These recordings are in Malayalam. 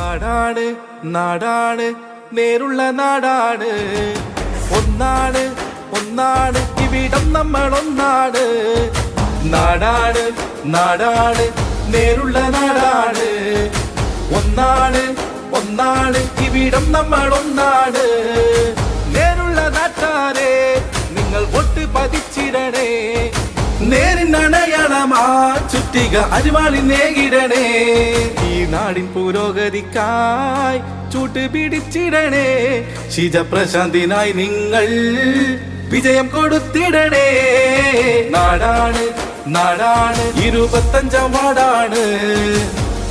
നാടാണ് നാടാണ് നേരുള്ള നാടാണ് ഒന്നാണ് ഒന്നാണ് ഇവിടം നമ്മൾ ഒന്നാണ് നാടാണ് നാടാണ് നേരുള്ള നാടാണ് ഒന്നാണ് ഒന്നാണ് ഇവിടം നമ്മൾ ഒന്നാണ് നേരുള്ള നാട്ടാരെ നിങ്ങൾ വോട്ട് പതിച്ചിടണേ നേരിനടയാളമാ ചുറ്റിക അരിവാളി നേകിടണേ ഈ നാടിൻ പുരോഗതിക്കായി ചൂട്ട് പിടിച്ചിടണേ ഷിജ പ്രശാന്തിനായി നിങ്ങൾ വിജയം കൊടുത്തിടണേ നാടാണ് നാടാണ് 25-ാം വാർഡാണ്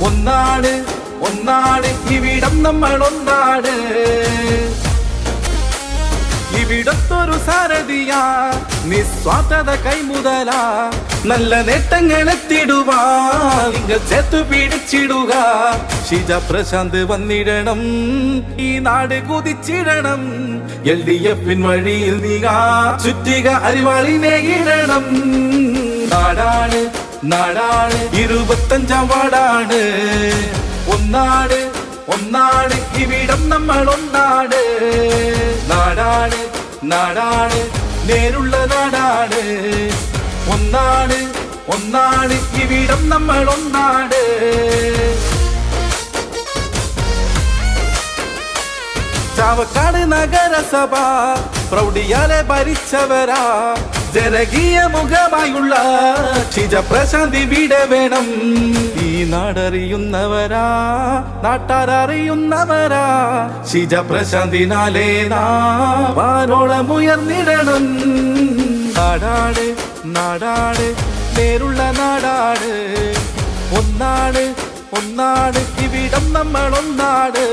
ഒന്നാണ് ഒന്നാണ് ഇവിടം നമ്മൾ ഒന്നാണ് ഇവിടത്തൊരു സാരഥിയാ നിസ്വാർത്ഥത കൈമുതല നല്ല നേട്ടങ്ങൾ എത്തിടുവാ നിങ്ങൾ ചേർത്തു പിടിച്ചിടുക ഷിജ പ്രശാന്ത് വന്നിടണം ഈ നാട് കുതിച്ചിടണം LDF വഴിയിൽ നീങ്ങാ ചുറ്റിക അരിവാളിനെ ഇടണം നാടാണ് നാടാണ് 25-ാം വാർഡാണ് ഒന്നാണ് ഒന്നാണ് ഇവിടം നമ്മൾ ഒന്നാണ് നാടാണ് നാടാണ് നേരുള്ള നാടാണ് ഒന്നാണ് ഒന്നാണ് ഇവിടം നമ്മൾ ഒന്നാണ് ചാവക്കാട് നഗരസഭ പ്രൗഢിയാലെ ഭരിച്ചവരാ ജനകീയ മുഖമായുള്ള ഷിജ പ്രശാന്ത് ഇവിടെ വേണം ഈ നാടറിയുന്നവരാ നാട്ടാരറിയുന്നവരാ ഷിജ പ്രശാന്തിനാലേ വാനോളം ഉയർന്നിടണം നാടാണ് നാടാണ് നേരുള്ള നാടാണ് ഒന്നാണ് ഒന്നാണ് ഇവിടം നമ്മൾ ഒന്നാണ്